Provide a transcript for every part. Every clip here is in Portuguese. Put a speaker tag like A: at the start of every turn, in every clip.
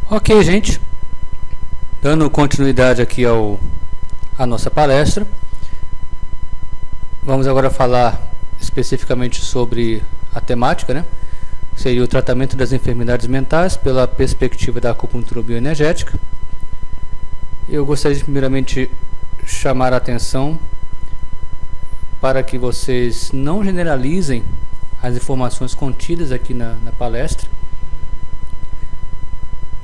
A: Ok, gente, dando continuidade aqui à nossa palestra, vamos agora falar especificamente sobre a temática, né? Seria o tratamento das enfermidades mentais pela perspectiva da acupuntura bioenergética. Eu gostaria de primeiramente chamar a atenção para que vocês não generalizem as informações contidas aqui na palestra.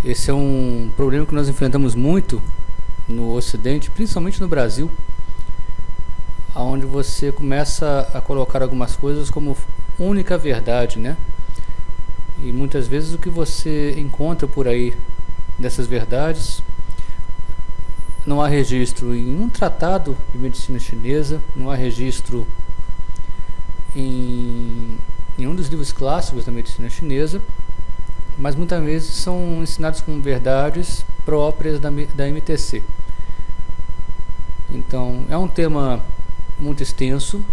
A: Esse é um problema que nós enfrentamos muito no Ocidente, principalmente no Brasil, onde você começa a colocar algumas coisas como única verdade, né? E muitas vezes o que você encontra por aí dessas verdades não há registro em um tratado de medicina chinesa, não há registro em um dos livros clássicos da medicina chinesa, mas muitas vezes são ensinados como verdades próprias da MTC. Então, é um tema muito extenso,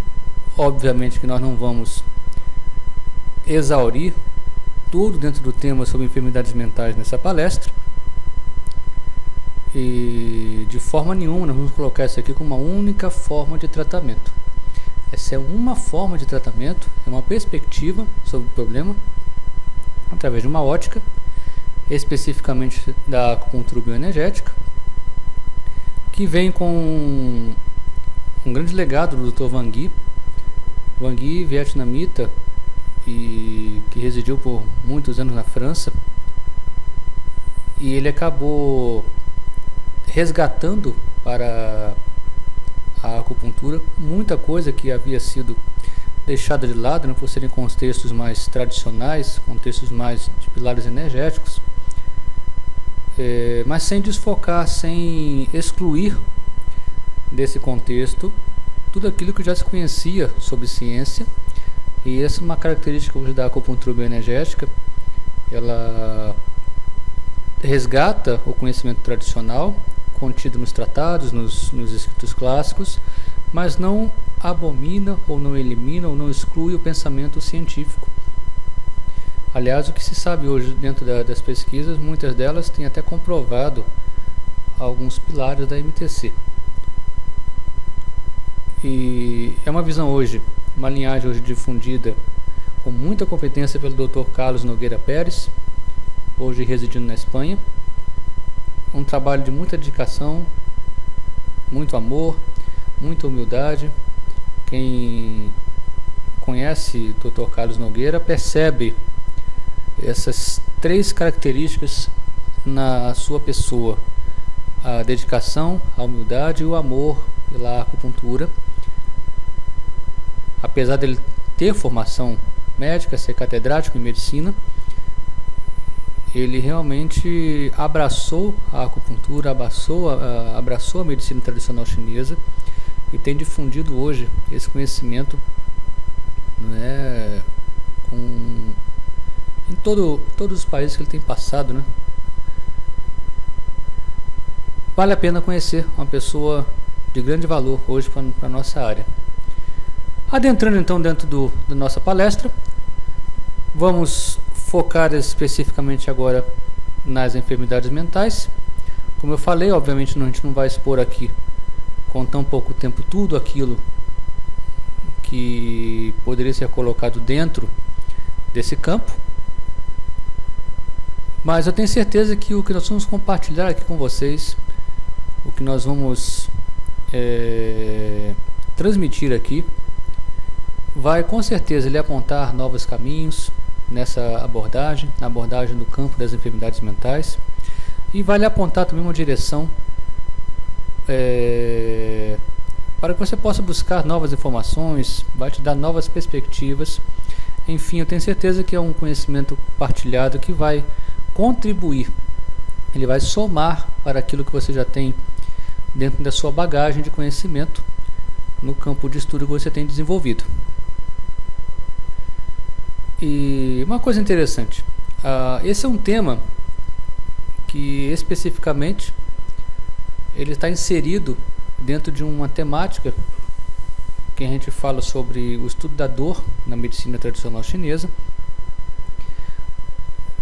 A: obviamente que nós não vamos exaurir tudo dentro do tema sobre enfermidades mentais nessa palestra, e de forma nenhuma nós vamos colocar isso aqui como uma única forma de tratamento. Essa é uma forma de tratamento, é uma perspectiva sobre o problema, através de uma ótica, especificamente da acupuntura bioenergética, que vem com um grande legado do Dr. Wang Yi. Wang Yi, vietnamita, e que residiu por muitos anos na França, e ele acabou resgatando para a acupuntura muita coisa que havia sido deixada de lado, né, por serem contextos mais tradicionais, contextos mais de pilares energéticos, mas sem desfocar, sem excluir desse contexto tudo aquilo que já se conhecia sobre ciência. E essa é uma característica hoje da acupuntura bioenergética. Ela resgata o conhecimento tradicional contido nos tratados, nos escritos clássicos, mas não abomina ou não elimina ou não exclui o pensamento científico. Aliás, o que se sabe hoje dentro das pesquisas, muitas delas têm até comprovado alguns pilares da MTC. E é uma visão hoje, uma linhagem hoje difundida com muita competência pelo Dr. Carlos Nogueira Pérez, hoje residindo na Espanha. Um trabalho de muita dedicação, muito amor, muita humildade. Quem conhece o Dr. Carlos Nogueira percebe essas três características na sua pessoa: a dedicação, a humildade e o amor pela acupuntura. Apesar dele ter formação médica, ser catedrático em medicina, ele realmente abraçou a acupuntura, abraçou a medicina tradicional chinesa e tem difundido hoje esse conhecimento, né, em todos os países que ele tem passado, né? Vale a pena conhecer uma pessoa de grande valor hoje para a nossa área. Adentrando então dentro da nossa palestra, vamos focar especificamente agora nas enfermidades mentais. Como eu falei, obviamente a gente não vai expor aqui com tão pouco tempo tudo aquilo que poderia ser colocado dentro desse campo, mas eu tenho certeza que o que nós vamos compartilhar aqui com vocês, o que nós vamos transmitir aqui, vai com certeza lhe apontar novos caminhos nessa abordagem, na abordagem do campo das enfermidades mentais, e vai lhe apontar também uma direção para que você possa buscar novas informações, vai te dar novas perspectivas. Enfim, eu tenho certeza que é um conhecimento partilhado que vai contribuir, ele vai somar para aquilo que você já tem dentro da sua bagagem de conhecimento no campo de estudo que você tem desenvolvido. E uma coisa interessante, esse é um tema que especificamente ele está inserido dentro de uma temática que a gente fala sobre o estudo da dor na medicina tradicional chinesa,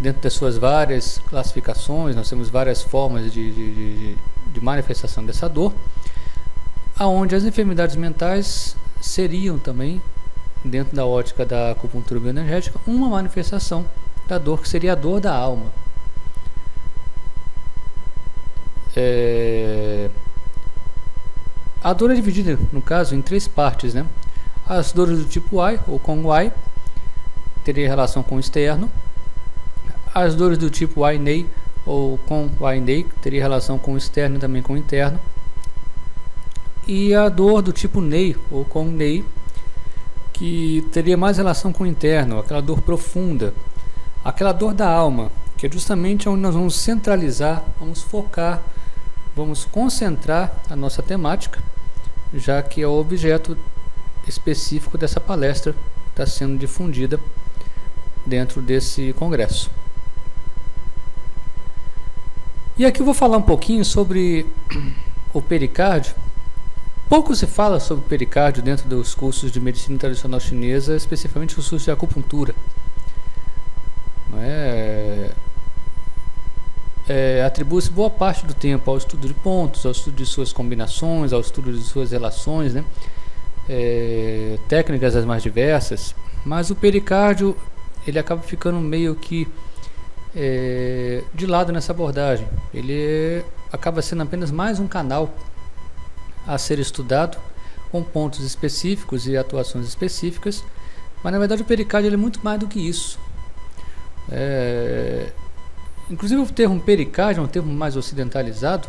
A: dentro das suas várias classificações, nós temos várias formas de manifestação dessa dor, aonde as enfermidades mentais seriam também, dentro da ótica da acupuntura bioenergética, uma manifestação da dor, que seria a dor da alma. A dor é dividida, no caso, em 3 partes, né? As dores do tipo I, ou Kong-I, teria relação com o externo. As dores do tipo I-Nei, ou Kong-I-Nei, teria relação com o externo e também com o interno. E a dor do tipo Nei, ou Kong-Nei, que teria mais relação com o interno, aquela dor profunda, aquela dor da alma, que é justamente onde nós vamos centralizar, vamos focar, vamos concentrar a nossa temática, já que é o objeto específico dessa palestra que está sendo difundida dentro desse congresso. E aqui eu vou falar um pouquinho sobre o pericárdio. Pouco se fala sobre o pericárdio dentro dos cursos de medicina tradicional chinesa, especificamente os cursos de acupuntura. Atribui-se boa parte do tempo ao estudo de pontos, ao estudo de suas combinações, ao estudo de suas relações, né? Técnicas as mais diversas, mas o pericárdio ele acaba ficando meio que de lado nessa abordagem. Ele acaba sendo apenas mais um canal a ser estudado, com pontos específicos e atuações específicas, mas na verdade o pericárdio ele é muito mais do que isso. Inclusive o termo pericárdio é um termo mais ocidentalizado,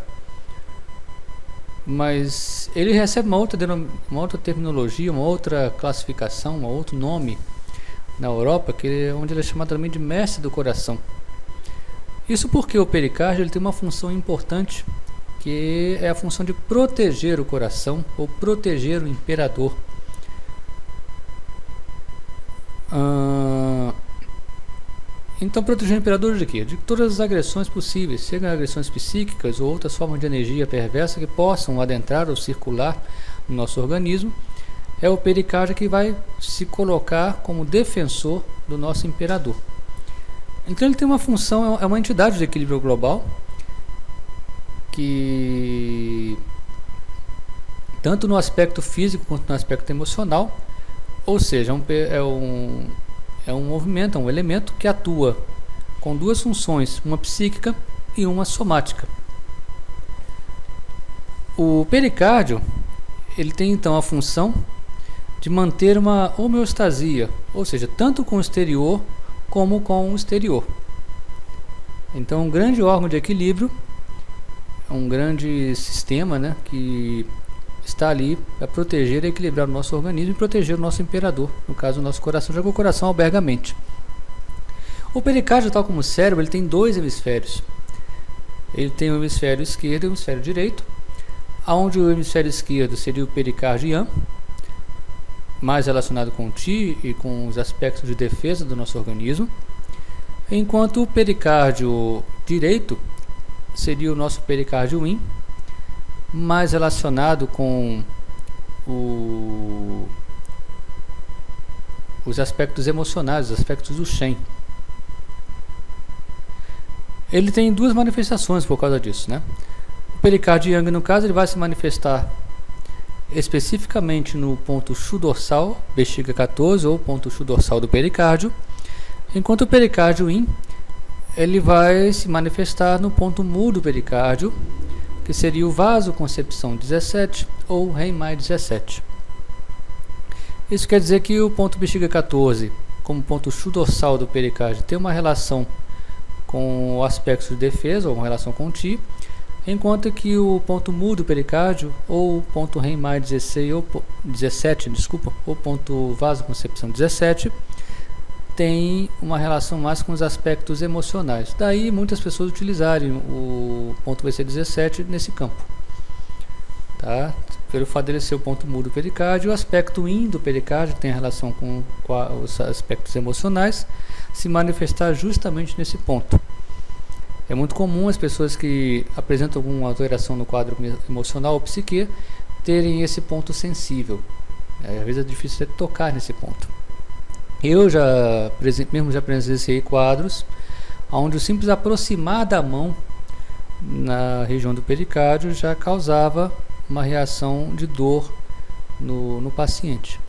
A: mas ele recebe uma outra terminologia, uma outra classificação, um outro nome na Europa, onde ele é chamado também de mestre do coração. Isso porque o pericárdio ele tem uma função importante, que é a função de proteger o coração ou proteger o imperador. Então, proteger o imperador de quê? De todas as agressões possíveis, sejam agressões psíquicas ou outras formas de energia perversa que possam adentrar ou circular no nosso organismo. É o pericárdio que vai se colocar como defensor do nosso imperador. Então ele tem uma função, é uma entidade de equilíbrio global, que tanto no aspecto físico quanto no aspecto emocional, ou seja, é um movimento, é um elemento que atua com 2 funções, uma psíquica e uma somática. O pericárdio ele tem então a função de manter uma homeostasia, ou seja, tanto com o exterior como com o exterior. Então, um grande órgão de equilíbrio, um grande sistema, né, que está ali para proteger e equilibrar o nosso organismo e proteger o nosso imperador, no caso o nosso coração, já que o coração alberga a mente. O pericárdio, tal como o cérebro, ele tem 2 hemisférios. Ele tem o hemisfério esquerdo e o hemisfério direito, onde o hemisfério esquerdo seria o pericárdio yang, mais relacionado com o Qi e com os aspectos de defesa do nosso organismo, enquanto o pericárdio direito seria o nosso pericárdio yin, mais relacionado com os aspectos emocionais, os aspectos do Shen. Ele tem 2 manifestações por causa disso, né? O pericárdio yang, no caso, ele vai se manifestar especificamente no ponto Shu dorsal, bexiga 14, ou ponto Shu dorsal do pericárdio, enquanto o pericárdio yin ele vai se manifestar no ponto Mu do pericárdio, que seria o vaso concepção 17 ou Renmai 17. Isso quer dizer que o ponto bexiga 14, como ponto Shu dorsal do pericárdio, tem uma relação com o aspecto de defesa, ou uma relação com o Qi, enquanto que o ponto Mu do pericárdio, ou ponto Renmai 16, ou 17, ou ponto vaso concepção 17, tem uma relação mais com os aspectos emocionais. Daí muitas pessoas utilizarem o ponto VC17 nesse campo, tá? Pelo fato dele ser o ponto Mu do pericárdio, o aspecto Yin do pericárdio, que tem relação com os aspectos emocionais, se manifestar justamente nesse ponto. É muito comum as pessoas que apresentam alguma alteração no quadro emocional ou psique terem esse ponto sensível. Às vezes é difícil de tocar nesse ponto. Eu já presenciei quadros onde o simples aproximar da mão na região do pericárdio já causava uma reação de dor no paciente.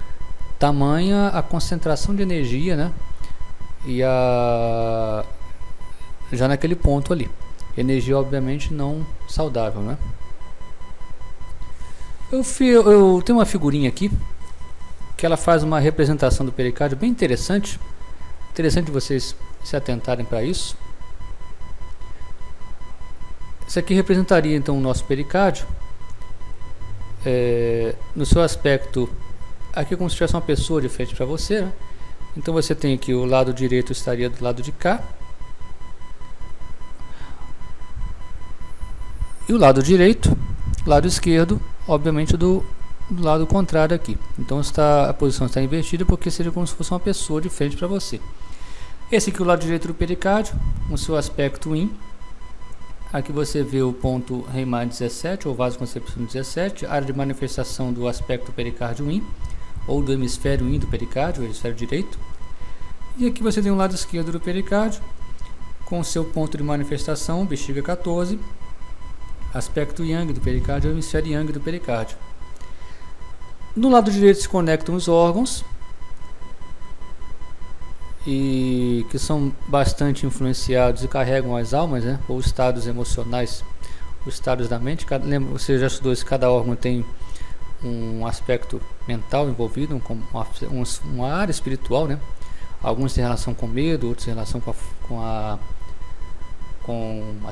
A: Tamanha a concentração de energia, né? E já naquele ponto ali. Energia, obviamente, não saudável, né? Eu tenho uma figurinha aqui que ela faz uma representação do pericárdio bem interessante. Interessante vocês se atentarem para isso. Isso aqui representaria então o nosso pericárdio no seu aspecto aqui, como se tivesse uma pessoa de frente para você, né? Então você tem aqui o lado direito estaria do lado de cá e o lado direito, lado esquerdo, obviamente do lado contrário aqui. Então a posição está invertida porque seria como se fosse uma pessoa de frente para você. Esse aqui é o lado direito do pericárdio, o seu aspecto in. Aqui você vê o ponto Riemann 17 ou vasoconstricção 17, área de manifestação do aspecto pericárdio in, ou do hemisfério in do pericárdio, o hemisfério direito. E aqui você tem o lado esquerdo do pericárdio, com o seu ponto de manifestação, bexiga 14, aspecto yang do pericárdio, o hemisfério yang do pericárdio. No lado direito se conectam os órgãos, e que são bastante influenciados e carregam as almas, né? Ou estados emocionais, os estados da mente. Você já estudou isso, cada órgão tem um aspecto mental envolvido, uma área espiritual, né? Alguns têm relação com medo, outros têm relação com a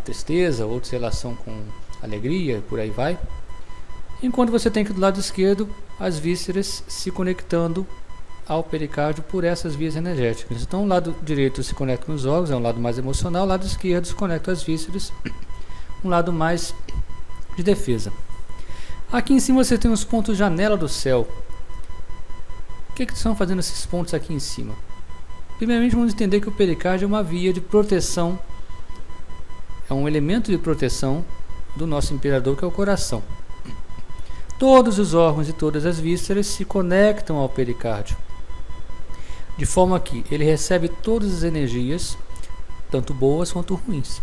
A: tristeza, outros têm relação com alegria, por aí vai. Enquanto você tem aqui do lado esquerdo as vísceras se conectando ao pericárdio por essas vias energéticas. Então o lado direito se conecta com os órgãos, é um lado mais emocional, o lado esquerdo se conecta às vísceras, um lado mais de defesa. Aqui em cima você tem os pontos janela do céu. O que estão fazendo esses pontos aqui em cima? Primeiramente vamos entender que o pericárdio é uma via de proteção, é um elemento de proteção do nosso imperador, que é o coração. Todos os órgãos e todas as vísceras se conectam ao pericárdio, de forma que ele recebe todas as energias, tanto boas quanto ruins.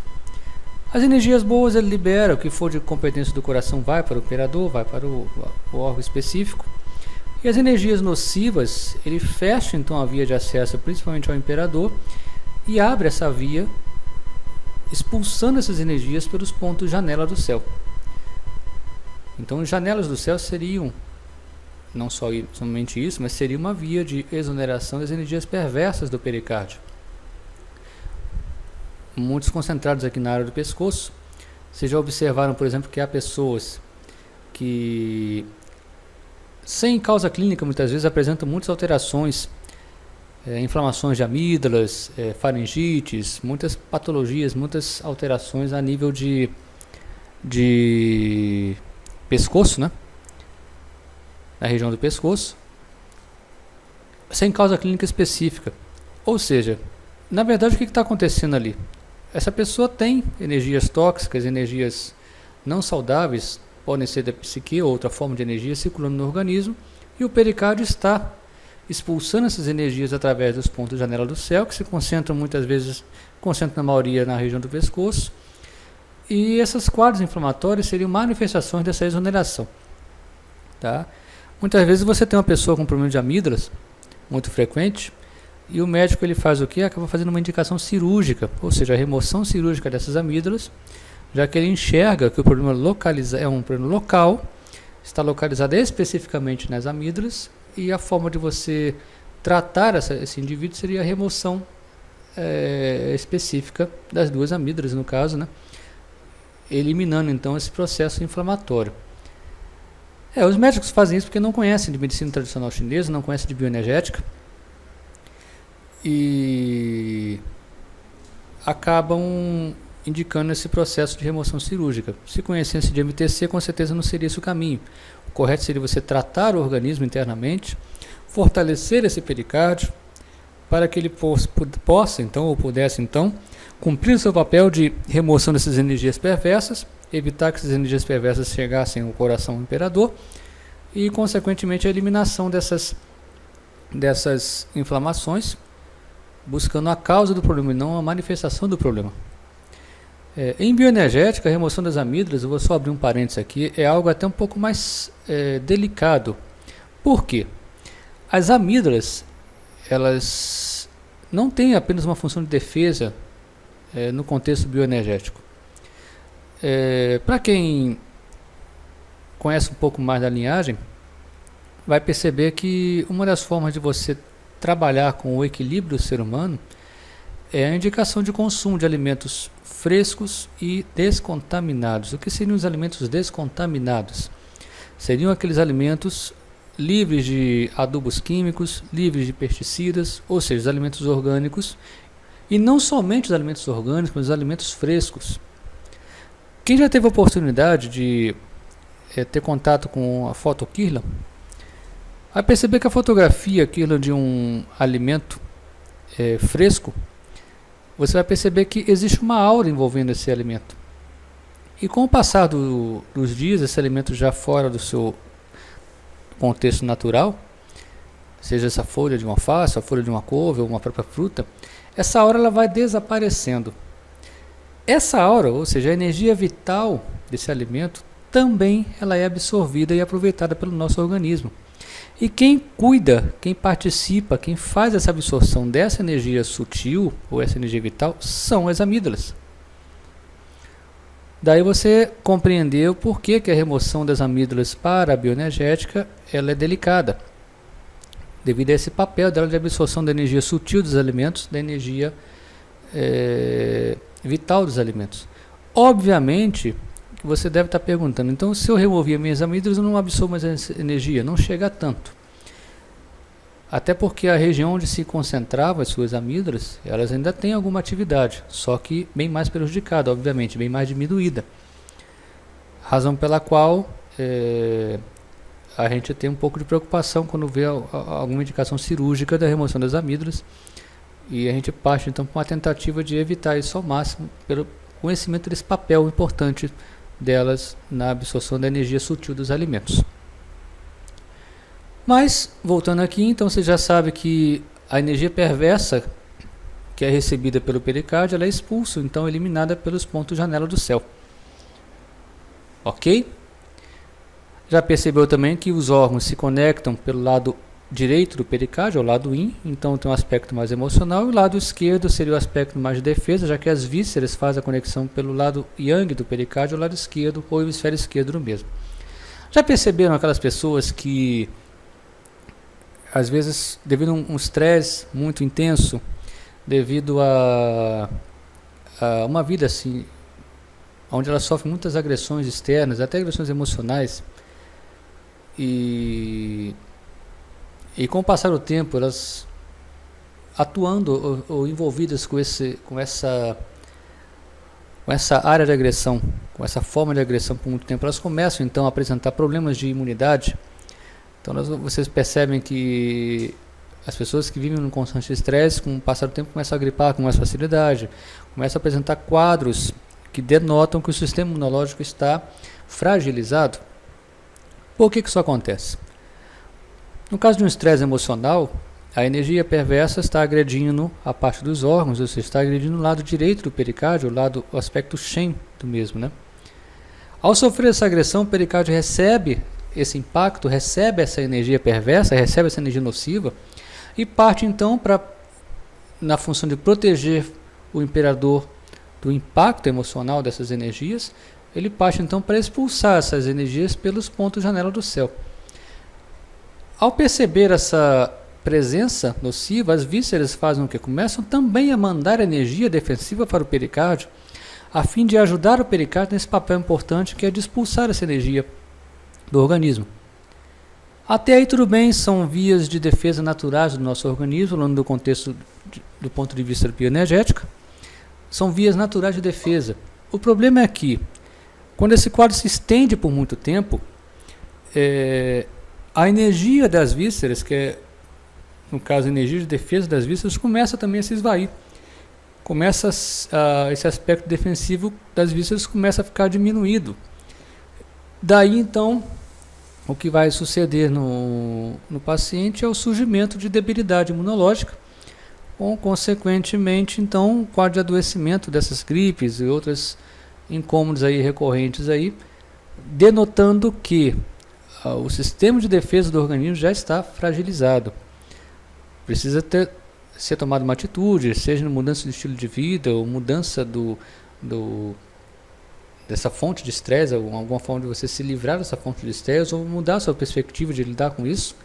A: As energias boas ele libera, o que for de competência do coração vai para o imperador, vai para o órgão específico. E as energias nocivas, ele fecha então a via de acesso principalmente ao imperador e abre essa via, expulsando essas energias pelos pontos janela do céu. Então, as janelas do céu seriam, não somente isso, mas seria uma via de exoneração das energias perversas do pericárdio. Muitos concentrados aqui na área do pescoço. Vocês já observaram, por exemplo, que há pessoas que, sem causa clínica, muitas vezes apresentam muitas alterações, inflamações de amígdalas, faringites, muitas patologias, muitas alterações a nível de pescoço, né? Na região do pescoço, sem causa clínica específica. Ou seja, na verdade o que está acontecendo ali? Essa pessoa tem energias tóxicas, energias não saudáveis, podem ser da psique ou outra forma de energia circulando no organismo, e o pericárdio está expulsando essas energias através dos pontos de janela do céu, que se concentram muitas vezes, concentram na maioria na região do pescoço, e esses quadros inflamatórios seriam manifestações dessa exoneração. Tá? Muitas vezes você tem uma pessoa com problema de amígdalas, muito frequente, e o médico ele faz o quê? Acaba fazendo uma indicação cirúrgica, ou seja, a remoção cirúrgica dessas amígdalas, já que ele enxerga que o problema é um problema local, está localizado especificamente nas amígdalas, e a forma de você tratar esse indivíduo seria a remoção específica das duas amígdalas, no caso, né? Eliminando então esse processo inflamatório. Os médicos fazem isso porque não conhecem de medicina tradicional chinesa, não conhecem de bioenergética e acabam indicando esse processo de remoção cirúrgica. Se conhecesse de MTC, com certeza não seria esse o caminho. O correto seria você tratar o organismo internamente, fortalecer esse pericárdio para que ele possa então, ou pudesse então, cumprir o seu papel de remoção dessas energias perversas, evitar que essas energias perversas chegassem ao coração imperador e, consequentemente, a eliminação dessas inflamações buscando a causa do problema e não a manifestação do problema. Em bioenergética, a remoção das amígdalas, eu vou só abrir um parênteses aqui, é algo até um pouco mais delicado. Por quê? As amígdalas, elas não têm apenas uma função de defesa no contexto bioenergético. Para quem conhece um pouco mais da linhagem, vai perceber que uma das formas de você trabalhar com o equilíbrio do ser humano é a indicação de consumo de alimentos frescos e descontaminados. O que seriam os alimentos descontaminados? Seriam aqueles alimentos livres de adubos químicos, livres de pesticidas, ou seja, os alimentos orgânicos, e não somente os alimentos orgânicos, mas os alimentos frescos. Quem já teve a oportunidade de ter contato com a foto Kirlian, vai perceber que a fotografia Kirlian de um alimento fresco, você vai perceber que existe uma aura envolvendo esse alimento. E com o passar dos dias, esse alimento já fora do seu contexto natural, seja essa folha de uma alface, a folha de uma couve ou uma própria fruta, essa aura ela vai desaparecendo. Essa aura, ou seja, a energia vital desse alimento, também ela é absorvida e aproveitada pelo nosso organismo. E quem cuida, quem participa, quem faz essa absorção dessa energia sutil ou essa energia vital são as amígdalas. Daí você compreendeu por que a remoção das amígdalas para a bioenergética ela é delicada, devido a esse papel dela de absorção da energia sutil dos alimentos, da energia vital dos alimentos. Obviamente, você deve estar perguntando, então se eu remover minhas amígdalas, eu não absorvo mais essa energia, não chega a tanto. Até porque a região onde se concentravam as suas amígdalas, elas ainda têm alguma atividade, só que bem mais prejudicada, obviamente, bem mais diminuída. Razão pela qual a gente tem um pouco de preocupação quando vê alguma indicação cirúrgica da remoção das amígdalas, e a gente parte então para uma tentativa de evitar isso ao máximo, pelo conhecimento desse papel importante delas na absorção da energia sutil dos alimentos. Mas, voltando aqui, então você já sabe que a energia perversa que é recebida pelo pericárdio, ela é expulsa, então eliminada pelos pontos janela do céu. Ok? Já percebeu também que os órgãos se conectam pelo lado direito do pericárdio, ao lado yin, então tem um aspecto mais emocional, e o lado esquerdo seria o aspecto mais de defesa, já que as vísceras fazem a conexão pelo lado yang do pericárdio, ao lado esquerdo, ou hemisfério esquerdo no mesmo. Já perceberam aquelas pessoas que, às vezes, devido a um estresse muito intenso, devido a uma vida assim, onde elas sofrem muitas agressões externas, até agressões emocionais, e com o passar do tempo, elas atuando ou envolvidas com essa área de agressão, com essa forma de agressão por muito tempo, elas começam então a apresentar problemas de imunidade. Então vocês percebem que as pessoas que vivem num constante estresse, com o passar do tempo, começam a gripar com mais facilidade, começam a apresentar quadros que denotam que o sistema imunológico está fragilizado. Por que isso acontece? No caso de um estresse emocional, a energia perversa está agredindo a parte dos órgãos, ou seja, está agredindo o lado direito do pericárdio, o aspecto Shen do mesmo, né? Ao sofrer essa agressão, o pericárdio recebe esse impacto, recebe essa energia perversa, recebe essa energia nociva e parte então na função de proteger o imperador do impacto emocional dessas energias, ele parte então para expulsar essas energias pelos pontos janela do céu. Ao perceber essa presença nociva, as vísceras fazem o que? Começam também a mandar energia defensiva para o pericárdio, a fim de ajudar o pericárdio nesse papel importante que é de expulsar essa energia do organismo. Até aí tudo bem, são vias de defesa naturais do nosso organismo, falando do contexto do ponto de vista bioenergético, são vias naturais de defesa. O problema é que, quando esse quadro se estende por muito tempo, a energia das vísceras, que é, no caso, a energia de defesa das vísceras, começa também a se esvair. Esse aspecto defensivo das vísceras começa a ficar diminuído. Daí, então, o que vai suceder no paciente é o surgimento de debilidade imunológica, consequentemente, então, o quadro de adoecimento dessas gripes e outros incômodos aí recorrentes aí, denotando que o sistema de defesa do organismo já está fragilizado. Precisa ser tomada uma atitude, seja na mudança de estilo de vida ou mudança dessa fonte de estresse, ou alguma forma de você se livrar dessa fonte de estresse, ou mudar a sua perspectiva de lidar com isso,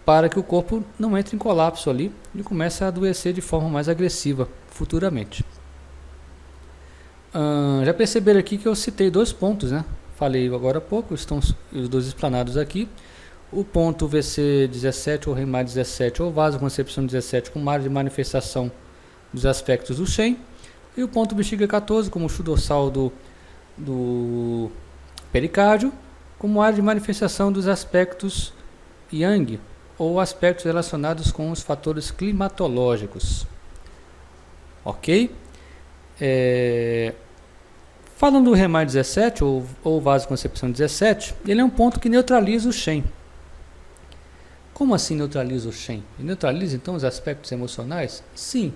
A: para que o corpo não entre em colapso ali e comece a adoecer de forma mais agressiva futuramente. Já perceberam aqui que eu citei 2 pontos, né? Falei agora há pouco, estão os 2 explanados aqui. O ponto VC17 ou REMAR 17 ou vasoconcepção 17 com área de manifestação dos aspectos do Shen. E o ponto bexiga 14 como o dorsal do pericárdio, como área de manifestação dos aspectos Yang, ou aspectos relacionados com os fatores climatológicos. Ok? Falando do REMAR 17 ou vasoconcepção 17, ele é um ponto que neutraliza o Shen. Como assim neutraliza o Shen? Ele neutraliza então os aspectos emocionais? Sim,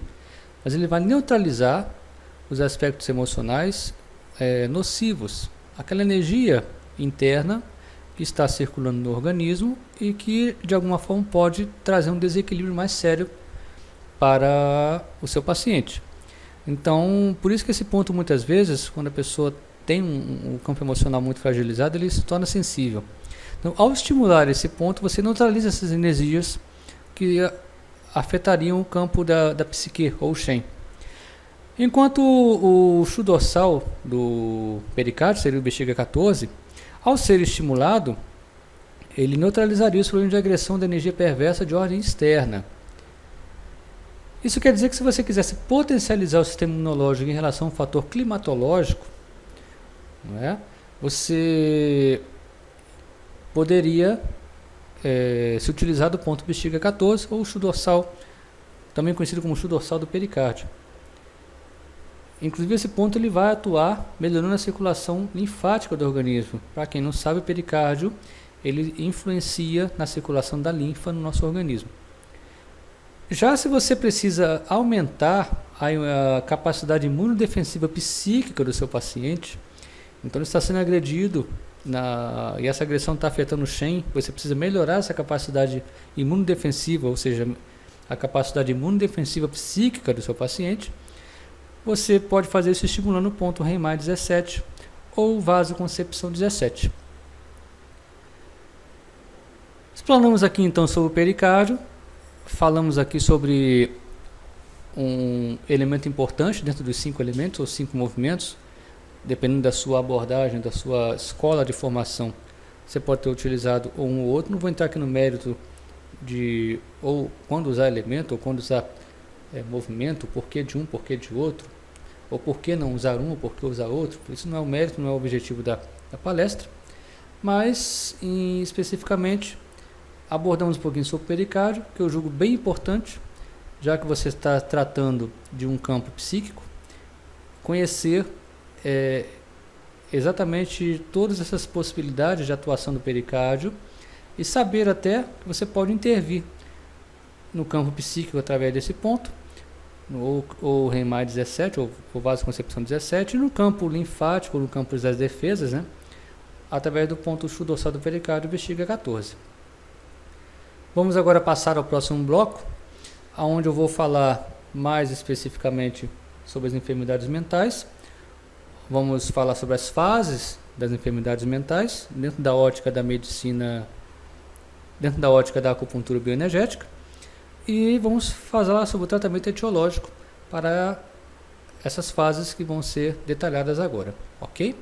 A: mas ele vai neutralizar os aspectos emocionais nocivos, aquela energia interna que está circulando no organismo e que de alguma forma pode trazer um desequilíbrio mais sério para o seu paciente. Então, por isso que esse ponto muitas vezes, quando a pessoa tem um campo emocional muito fragilizado, ele se torna sensível. Então, ao estimular esse ponto, você neutraliza essas energias que afetariam o campo da psique, ou Shen. Enquanto o chu dorsal do pericárdio, seria o bexiga 14, ao ser estimulado, ele neutralizaria os problemas de agressão da energia perversa de ordem externa. Isso quer dizer que se você quisesse potencializar o sistema imunológico em relação ao fator climatológico, não é? Você poderia se utilizar do ponto bexiga 14 ou o chu dorsal, também conhecido como chu dorsal do pericárdio. Inclusive esse ponto ele vai atuar melhorando a circulação linfática do organismo. Para quem não sabe, o pericárdio ele influencia na circulação da linfa no nosso organismo. Já se você precisa aumentar a capacidade imunodefensiva psíquica do seu paciente, então ele está sendo agredido e essa agressão está afetando o Shen, você precisa melhorar essa capacidade imunodefensiva, ou seja, a capacidade imunodefensiva psíquica do seu paciente. Você pode fazer isso estimulando o ponto REMAR 17 ou vasoconcepção 17. Explanamos aqui então sobre o pericárdio, falamos aqui sobre um elemento importante dentro dos 5 elementos ou 5 movimentos, dependendo da sua abordagem, da sua escola de formação. Você pode ter utilizado um ou outro, não vou entrar aqui no mérito de ou quando usar elemento ou quando usar movimento, porquê de um, porquê de outro, ou por que não usar um, ou por que usar outro. Isso não é o mérito, não é o objetivo da palestra, mas especificamente abordamos um pouquinho sobre o pericárdio, que eu julgo bem importante, já que você está tratando de um campo psíquico, conhecer exatamente todas essas possibilidades de atuação do pericárdio e saber até que você pode intervir no campo psíquico através desse ponto, ou REMAR 17, ou vasoconcepção 17, e no campo linfático, no campo das defesas, né, através do ponto chu dorsal do pericárdio, bexiga 14. Vamos agora passar ao próximo bloco, onde eu vou falar mais especificamente sobre as enfermidades mentais. Vamos falar sobre as fases das enfermidades mentais, dentro da ótica da medicina, dentro da ótica da acupuntura bioenergética. E vamos falar sobre o tratamento etiológico para essas fases que vão ser detalhadas agora, ok?